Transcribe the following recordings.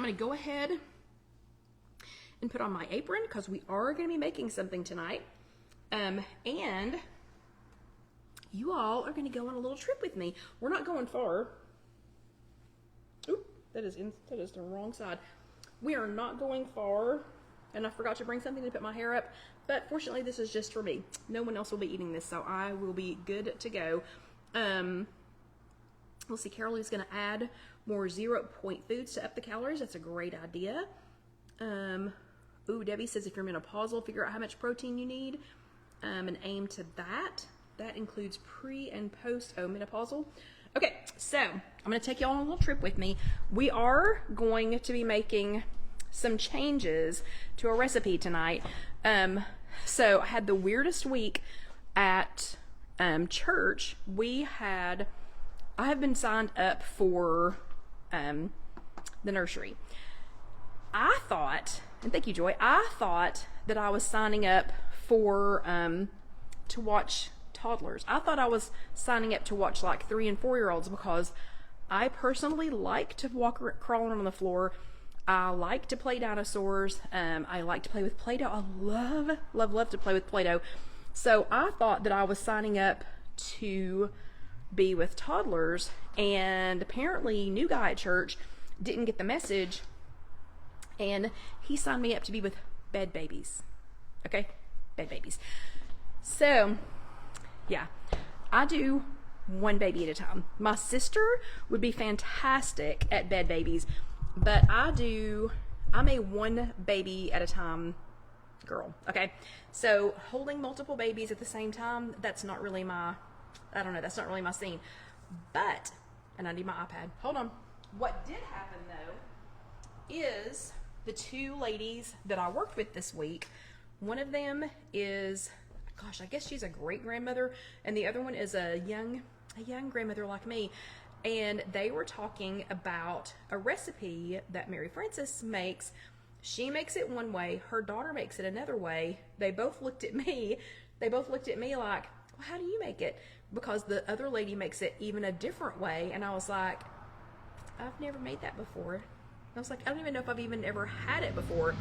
I'm going to go ahead and put on my apron because we are going to be making something tonight. And you all are going to go on a little trip with me. We're not going far. Oop, that is the wrong side. We are not going far. And I forgot to bring something to put my hair up. But fortunately, this is just for me. No one else will be eating this, so I will be good to go. We'll see, Carol is going to add more 0-point foods to up the calories. That's a great idea. Ooh, Debbie says if you're menopausal, figure out how much protein you need and aim to that. That includes pre and post menopausal. Okay, so I'm going to take y'all on a little trip with me. We are going to be making some changes to a recipe tonight. So I had the weirdest week at church. I have been signed up for the nursery. I thought, and thank you, Joy, I thought that I was signing up for to watch toddlers. I thought I was signing up to watch like 3- and 4-year-olds because I personally like to walk crawling on the floor. I like to play dinosaurs. I like to play with Play-Doh. I love to play with Play-Doh. So I thought that I was signing up to be with toddlers, and apparently new guy at church didn't get the message, and he signed me up to be with bed babies. Okay? Bed babies. So, yeah, I do one baby at a time. My sister would be fantastic at bed babies, but I'm a one baby at a time girl, okay? So holding multiple babies at the same time, that's not really my scene. But, and I need my iPad. Hold on. What did happen though is the 2 ladies that I worked with this week, one of them is, gosh, I guess she's a great grandmother, and the other one is a young grandmother like me. And they were talking about a recipe that Mary Frances makes. She makes it one way, her daughter makes it another way. They both looked at me like, well, how do you make it? Because the other lady makes it even a different way. And I was like, I've never made that before. I was like, I don't even know if I've even ever had it before.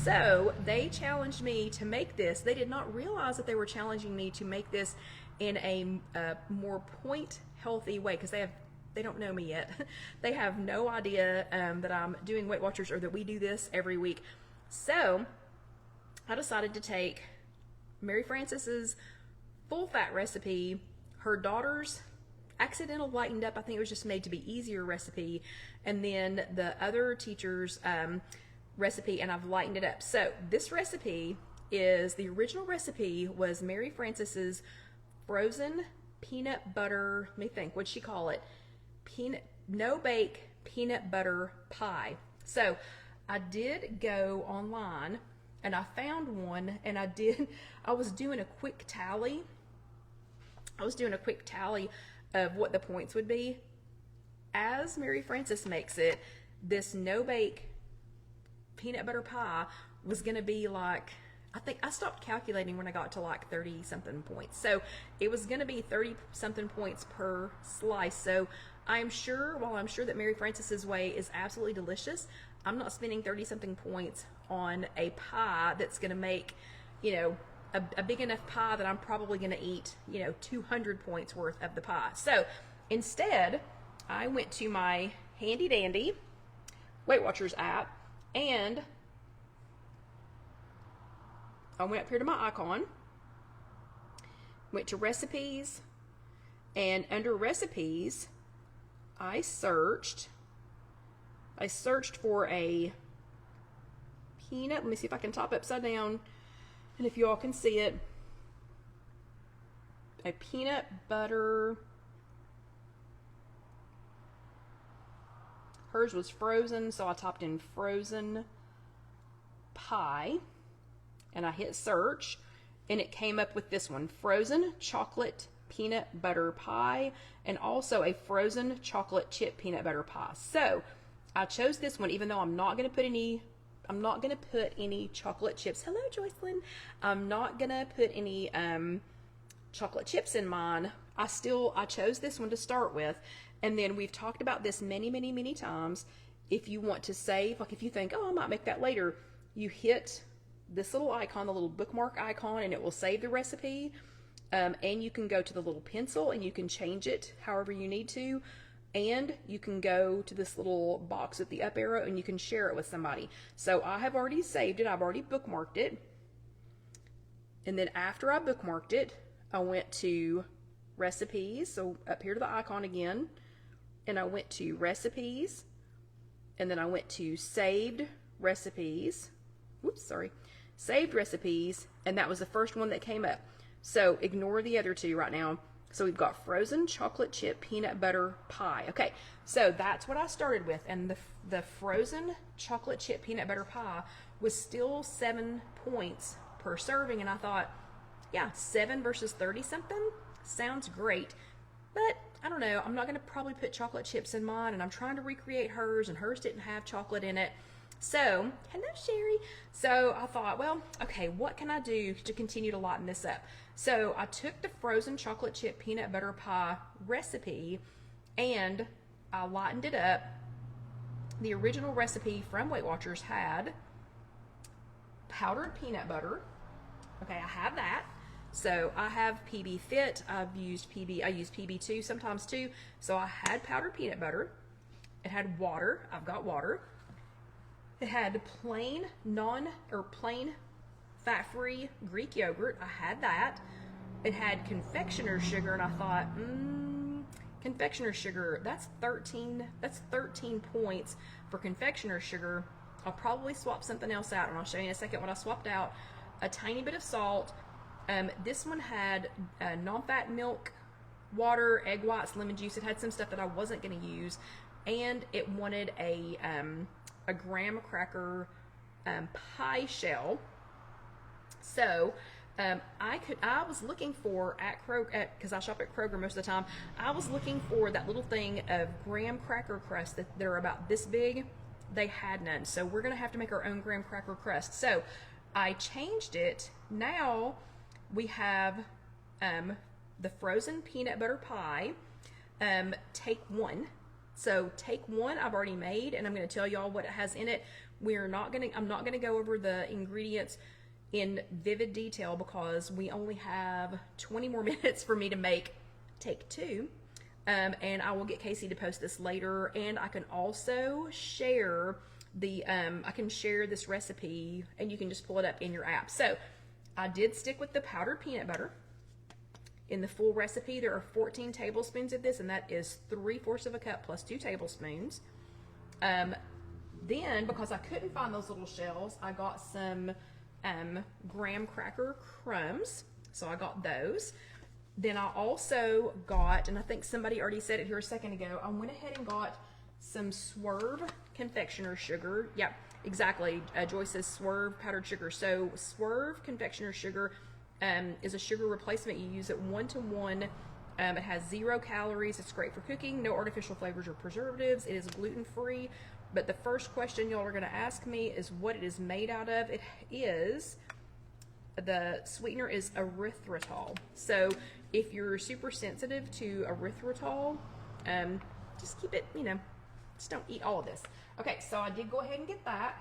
So they challenged me to make this. They did not realize that they were challenging me to make this in a more point healthy way, because they don't know me yet. They have no idea that I'm doing Weight Watchers or that we do this every week. So I decided to take Mary Frances's full fat recipe, her daughter's accidental lightened up, I think it was just made to be easier recipe, and then the other teacher's recipe, and I've lightened it up. So this recipe is, the original recipe was Mary Frances's frozen peanut butter, let me think, what'd she call it? No bake peanut butter pie. So I did go online and I found one, and I was doing a quick tally. Of what the points would be. As Mary Frances makes it, this no bake peanut butter pie was gonna be like, I think I stopped calculating when I got to like 30 something points. So it was gonna be 30 something points per slice. So I'm sure that Mary Frances's way is absolutely delicious, I'm not spending 30 something points on a pie that's gonna make, a big enough pie that I'm probably gonna eat, 200 points worth of the pie. So instead, I went to my handy dandy Weight Watchers app, and I went up here to my icon, went to recipes, and under recipes, I searched for a peanut, let me see if I can top upside down, and if you all can see it, a peanut butter, hers was frozen, so I typed in frozen pie, and I hit search, and it came up with this one, frozen chocolate peanut butter pie, and also a frozen chocolate chip peanut butter pie. So I chose this one, even though I'm not going to put any chocolate chips. Hello, Joycelyn. I'm not going to put any chocolate chips in mine. I chose this one to start with, and then we've talked about this many times. if you want to save, like if you think, oh, I might make that later, you hit this little icon, the little bookmark icon, and it will save the recipe. And you can go to the little pencil and you can change it however you need to. And you can go to this little box with the up arrow and you can share it with somebody. So I have already saved it. I've already bookmarked it. And then after I bookmarked it, I went to recipes. So up here to the icon again. And I went to recipes. And then I went to saved recipes. Whoops, sorry. Saved recipes. And that was the first one that came up. So ignore the other two right now. So we've got frozen chocolate chip peanut butter pie. Okay, so that's what I started with. And the frozen chocolate chip peanut butter pie was still 7 points per serving. And I thought, yeah, 7 versus 30 something sounds great. But I don't know, I'm not going to probably put chocolate chips in mine. And I'm trying to recreate hers, and hers didn't have chocolate in it. So, hello Sherry. So I thought, well, okay, what can I do to continue to lighten this up? So I took the frozen chocolate chip peanut butter pie recipe and I lightened it up. The original recipe from Weight Watchers had powdered peanut butter. Okay, I have that. So I have PB Fit. I use PB2 sometimes too. So I had powdered peanut butter. It had water. I've got water. It had plain fat-free Greek yogurt. I had that. It had confectioner's sugar, and I thought, confectioner's sugar, that's 13 points for confectioner's sugar. I'll probably swap something else out, and I'll show you in a second what I swapped out. A tiny bit of salt. This one had non-fat milk, water, egg whites, lemon juice. It had some stuff that I wasn't going to use, and it wanted a graham cracker pie shell. So I was looking for at Kroger, because I shop at Kroger most of the time. I was looking for that little thing of graham cracker crust that they're about this big. They had none, so we're gonna have to make our own graham cracker crust. So I changed it. Now we have the frozen peanut butter pie. Take one. So take one I've already made, and I'm going to tell y'all what it has in it. I'm not going to go over the ingredients in vivid detail because we only have 20 more minutes for me to make take two. And I will get Casey to post this later, and I can also share I can share this recipe, and you can just pull it up in your app. So I did stick with the powdered peanut butter. In the full recipe, there are 14 tablespoons of this, and that is 3/4 of a cup plus 2 tablespoons. Then, because I couldn't find those little shells, I got some graham cracker crumbs, so I got those. Then I also got, and I think somebody already said it here a second ago, I went ahead and got some Swerve confectioner sugar. Yeah, exactly. Joy says Swerve powdered sugar. So Swerve confectioner sugar is a sugar replacement. You use it 1-to-1. It has 0 calories. It's great for cooking. No artificial flavors or preservatives. It is gluten-free. But the first question y'all are going to ask me is what it is made out of. The sweetener is erythritol. So if you're super sensitive to erythritol, just keep it, just don't eat all of this. Okay, so I did go ahead and get that.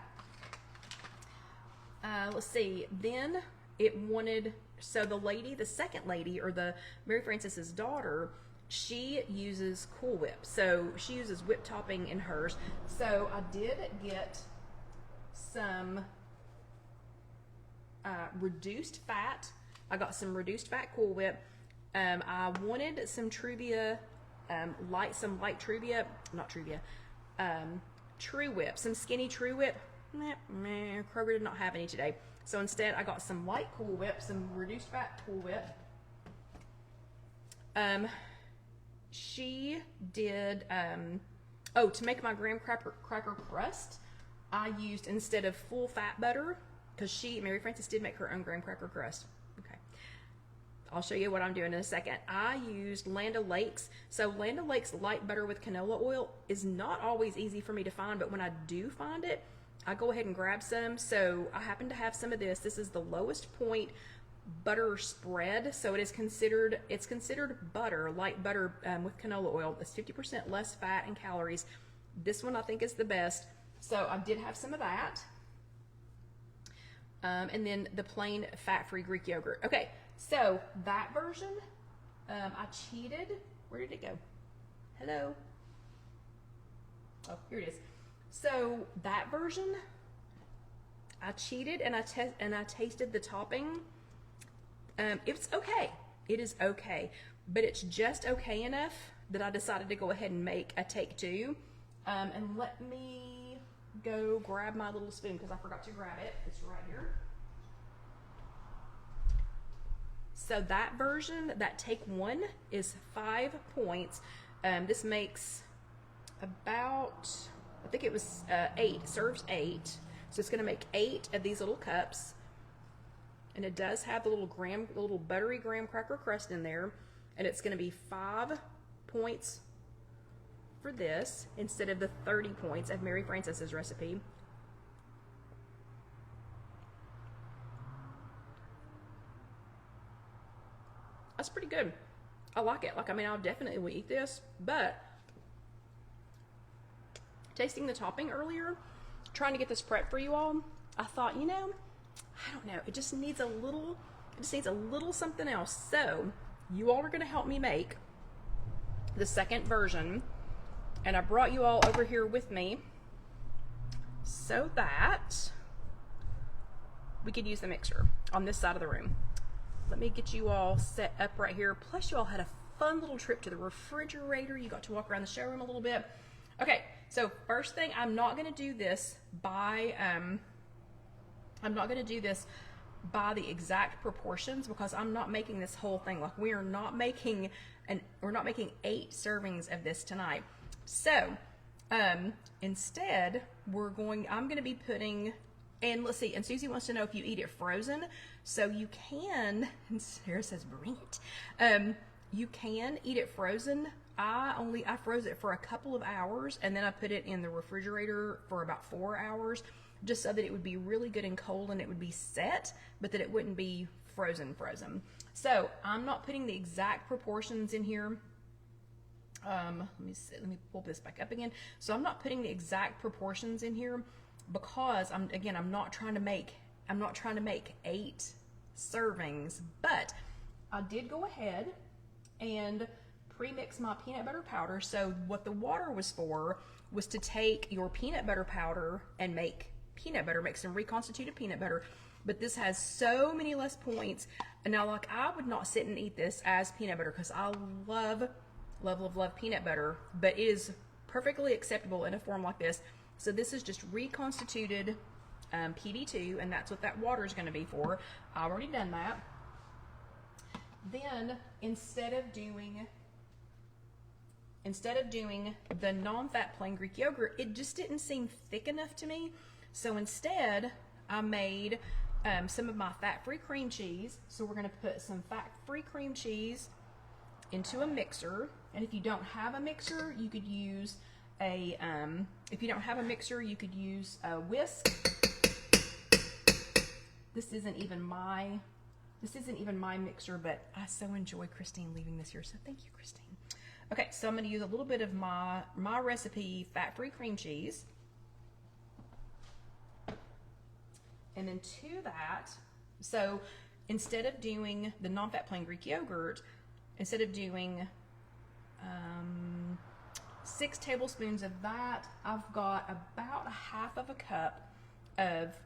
Let's see. Then it wanted, so the second lady, or the Mary Francis's daughter, she uses Cool Whip. So she uses whip topping in hers. So I did get some reduced fat. I got some reduced fat Cool Whip. I wanted some Truvia, True Whip, some skinny True Whip. Kroger did not have any today. So instead I got some light Cool Whip, some reduced fat Cool Whip. She did, to make my graham cracker crust, I used, instead of full fat butter, because Mary Francis did make her own graham cracker crust. Okay. I'll show you what I'm doing in a second. I used Land O'Lakes. So Land O'Lakes light butter with canola oil is not always easy for me to find, but when I do find it, I go ahead and grab some. So I happen to have some of this. This is the lowest point butter spread. So it's considered butter, light butter with canola oil. It's 50% less fat and calories. This one I think is the best. So I did have some of that. And then the plain fat-free Greek yogurt. Okay, so that version, I cheated. Where did it go? Hello? Oh, here it is. So that version, I cheated and I tasted the topping. It's okay. It is okay, but it's just okay enough that I decided to go ahead and make a take two. And let me go grab my little spoon because I forgot to grab it. It's right here. So that version, that take one, is 5 points. This makes about, I think it was 8, serves 8. So it's gonna make 8 of these little cups. And it does have the little buttery graham cracker crust in there. And it's gonna be 5 points for this instead of the 30 points of Mary Frances's recipe. That's pretty good. I like it. Like, I mean, I'll definitely eat this, but tasting the topping earlier, trying to get this prep for you all, I thought, you know, I don't know, it just needs a little something else. So you all are going to help me make the second version, and I brought you all over here with me so that we could use the mixer on this side of the room. Let me get you all set up right here. Plus you all had a fun little trip to the refrigerator. You got to walk around the showroom a little bit. Okay, so first thing, I'm not going to do this by the exact proportions because I'm not making this whole thing. Like, we're not making 8 servings of this tonight. So instead I'm going to be putting, and let's see, and Susie wants to know if you eat it frozen. So you can, and Sarah says bring it. You can eat it frozen. I froze it for a couple of hours and then I put it in the refrigerator for about 4 hours, just so that it would be really good and cold and it would be set, but that it wouldn't be frozen. So I'm not putting the exact proportions in here. Let me pull this back up again. So I'm not putting the exact proportions in here because I'm not trying to make 8 servings, but I did go ahead and pre-mix my peanut butter powder. So what the water was for was to take your peanut butter powder and make peanut butter, make some reconstituted peanut butter. But this has so many less points. And now, like, I would not sit and eat this as peanut butter because I love peanut butter, but it is perfectly acceptable in a form like this. So this is just reconstituted PB2, and that's what that water is going to be for. I've already done that. Then instead of doing the non-fat plain Greek yogurt, it just didn't seem thick enough to me. So instead, I made some of my fat-free cream cheese. So we're going to put some fat-free cream cheese into a mixer. And if you don't have a mixer, you could use a whisk. This isn't even my mixer, but I so enjoy Christine leaving this here, so thank you, Christine. Okay, so I'm going to use a little bit of my recipe fat-free cream cheese. And then to that, so instead of doing the non-fat plain Greek yogurt, instead of doing 6 tablespoons of that, I've got about 1/2 cup of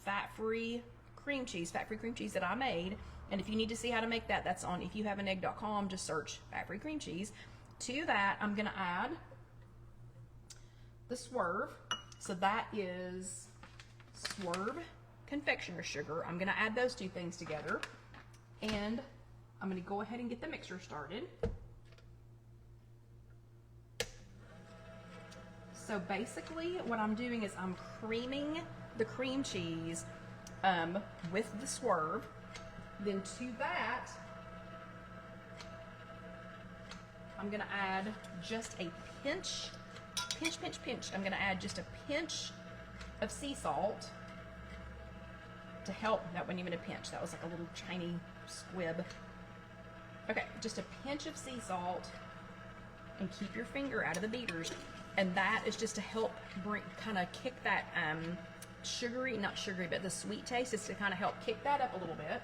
fat-free cream cheese that I made. And if you need to see how to make that, that's on IfYouHaveAnEgg.com. Just search fat-free cream cheese. To that, I'm going to add the Swerve. So that is Swerve confectioner sugar. I'm going to add those 2 things together. And I'm going to go ahead and get the mixer started. So basically what I'm doing is I'm creaming the cream cheese with the Swerve. Then to that, I'm going to add just a pinch. I'm going to add just a pinch of sea salt to help. That wasn't even a pinch. That was like a little tiny squib. Okay, just a pinch of sea salt, and keep your finger out of the beaters. And that is just to help kind of kick that sugary, not sugary, but the sweet taste is to kind of help kick that up a little bit.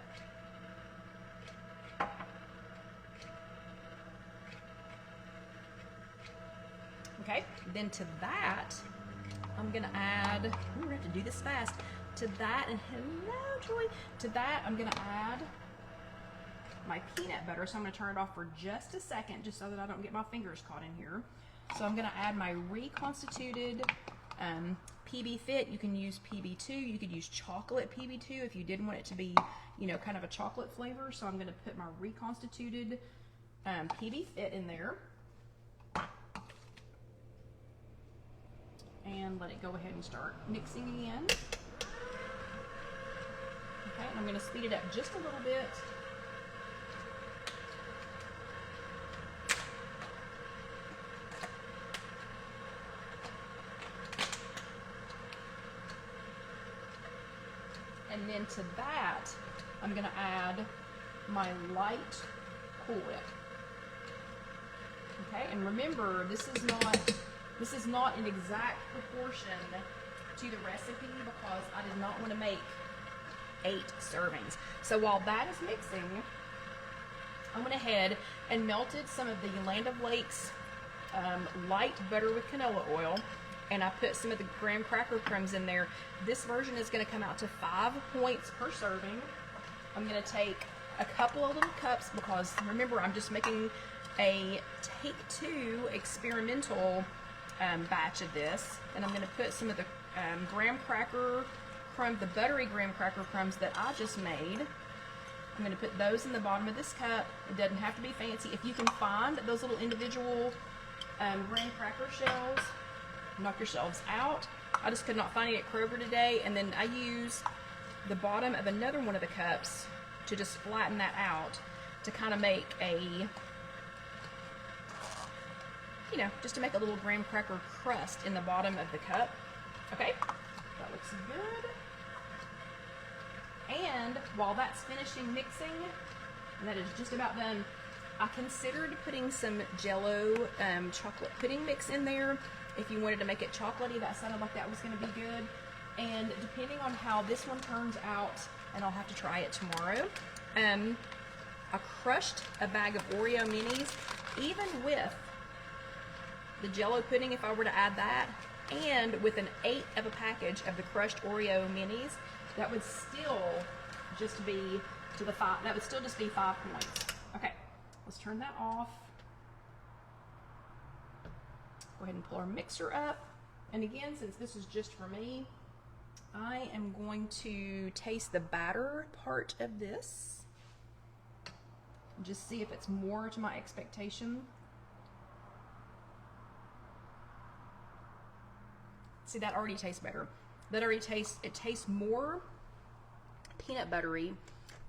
Okay, then to that, I'm gonna add, we're gonna have to do this fast. To that, and hello, Joy. To that, I'm gonna add my peanut butter. So I'm gonna turn it off for just a second, just so that I don't get my fingers caught in here. So I'm gonna add my reconstituted PB Fit. You can use PB2, you could use chocolate PB2 if you didn't want it to be, you know, kind of a chocolate flavor. So I'm gonna put my reconstituted PB Fit in there. And let it go ahead and start mixing again. Okay, and I'm going to speed it up just a little bit. And then to that, I'm going to add my light Cool Whip. Okay, and remember, this is not an exact proportion to the recipe because I did not want to make 8 servings. So while that is mixing, I went ahead and melted some of the Land O'Lakes light butter with canola oil, and I put some of the graham cracker crumbs in there. This version is going to come out to 5 points per serving. I'm going to take a couple of little cups because remember, I'm just making a take 2 experimental batch of this, and I'm going to put some of the graham cracker crumb, the buttery graham cracker crumbs that I just made. I'm going to put those in the bottom of this cup. It doesn't have to be fancy. If you can find those little individual graham cracker shells, knock yourselves out. I just could not find it at Kroger today, and then I use the bottom of another one of the cups to just flatten that out to kind of make a, you know, just to make a little graham cracker crust in the bottom of the cup. Okay, that looks good. And while that's finishing mixing, and that is just about done, I considered putting some Jell-O chocolate pudding mix in there. If you wanted to make it chocolatey, that sounded like that was going to be good. And depending on how this one turns out, and I'll have to try it tomorrow, I crushed a bag of Oreo minis, even with the Jell-O pudding, if I were to add that, and with an 1/8 of a package of the crushed Oreo minis, that would still just be to the 5. That would still just be 5 points. Okay, let's turn that off. Go ahead and pull our mixer up. And again, since this is just for me, I am going to taste the batter part of this. Just see if it's more to my expectation. See, that already tastes better. That already tastes, it tastes more peanut buttery,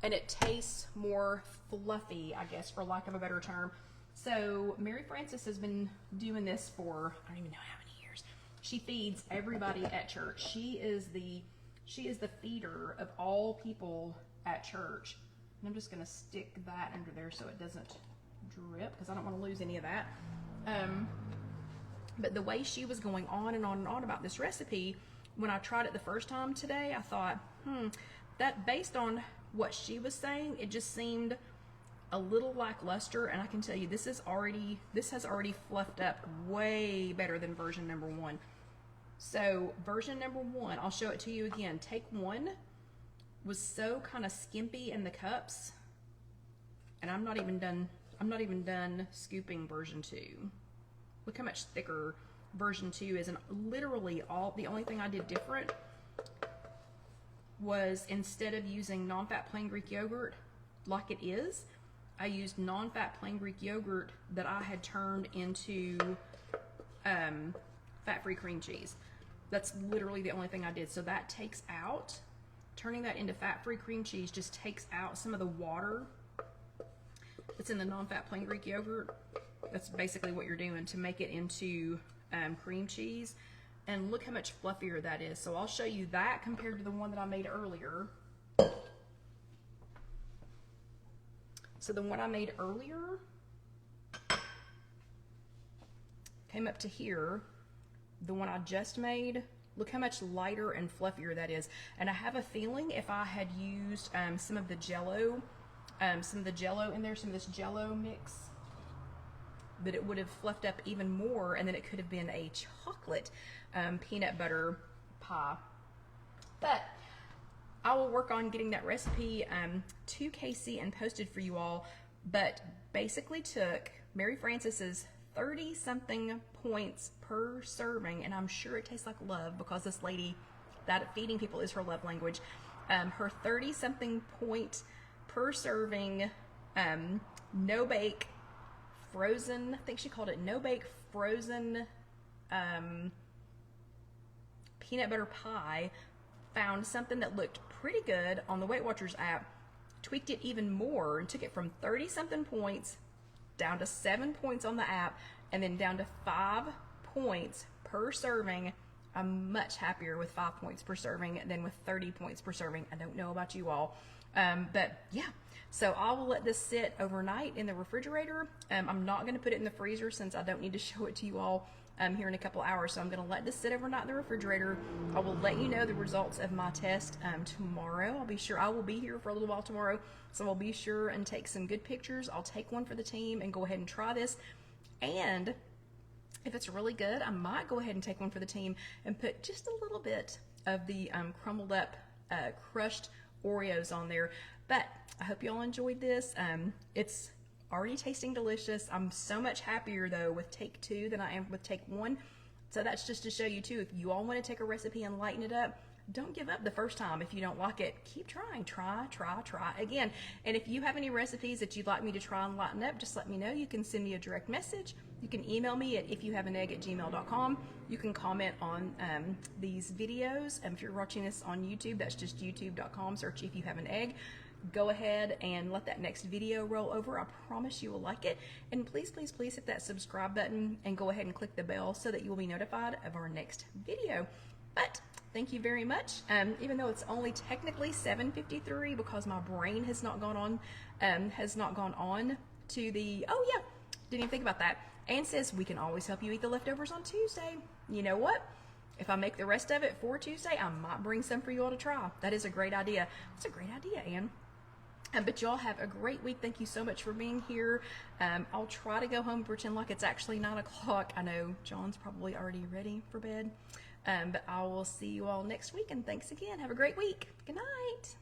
and it tastes more fluffy, I guess, for lack of a better term. So Mary Frances has been doing this for, I don't even know how many years. She feeds everybody at church. She is the feeder of all people at church. And I'm just gonna stick that under there so it doesn't drip, because I don't want to lose any of that. But the way she was going on and on and on about this recipe, when I tried it the first time today, I thought, that based on what she was saying, it just seemed a little lackluster. And I can tell you, this has already fluffed up way better than version number 1. So version number 1, I'll show it to you again. Take 1 was so kind of skimpy in the cups, and I'm not even done scooping version 2. Look how much thicker version 2 is, and literally the only thing I did different was, instead of using non-fat plain Greek yogurt like it is, I used non-fat plain Greek yogurt that I had turned into fat-free cream cheese. That's literally the only thing I did. So that takes out, turning that into fat-free cream cheese just takes out some of the water that's in the non-fat plain Greek yogurt. That's basically what you're doing to make it into cream cheese. And look how much fluffier that is. So I'll show you that compared to the one that I made earlier. So the one I made earlier came up to here, the one I just made, look how much lighter and fluffier that is. And I have a feeling if I had used some of the Jello in there, some of this Jello mix, that it would have fluffed up even more, and then it could have been a chocolate peanut butter pie. But I will work on getting that recipe to Casey and posted for you all. But basically took Mary Frances's 30-something points per serving, and I'm sure it tastes like love because this lady, that feeding people is her love language. Her 30-something point per serving no bake frozen, I think she called it no bake frozen peanut butter pie, found something that looked pretty good on the Weight Watchers app, tweaked it even more and took it from 30-something points down to 7 points on the app, and then down to 5 points per serving. I'm much happier with 5 points per serving than with 30 points per serving. I don't know about you all, but yeah. So I will let this sit overnight in the refrigerator. I'm not going to put it in the freezer since I don't need to show it to you all here in a couple hours. So I'm going to let this sit overnight in the refrigerator. I will let you know the results of my test tomorrow. I'll be sure, I will be here for a little while tomorrow, so I'll be sure and take some good pictures. I'll take one for the team and go ahead and try this. And if it's really good, I might go ahead and take one for the team and put just a little bit of the crumbled up crushed Oreos on there. But I hope you all enjoyed this. It's already tasting delicious. I'm so much happier though with take 2 than I am with take 1. So that's just to show you too, if you all want to take a recipe and lighten it up, don't give up the first time. If you don't like it, keep trying. Try again. And if you have any recipes that you'd like me to try and lighten up, just let me know. You can send me a direct message. You can email me at IfYouHaveAnEgg@gmail.com. You can comment on these videos. If you're watching this on YouTube, that's just youtube.com. Search If You Have an Egg. Go ahead and let that next video roll over. I promise you will like it. And please, please, please hit that subscribe button and go ahead and click the bell so that you will be notified of our next video. But thank you very much. Even though it's only technically 7:53 because my brain has not gone on to the, oh yeah, didn't even think about that. Anne says we can always help you eat the leftovers on Tuesday. You know what? If I make the rest of it for Tuesday, I might bring some for you all to try. That is a great idea. That's a great idea, Anne. But y'all have a great week. Thank you so much for being here. I'll try to go home and pretend like it's actually 9 o'clock. I know John's probably already ready for bed. But I will see you all next week. And thanks again. Have a great week. Good night.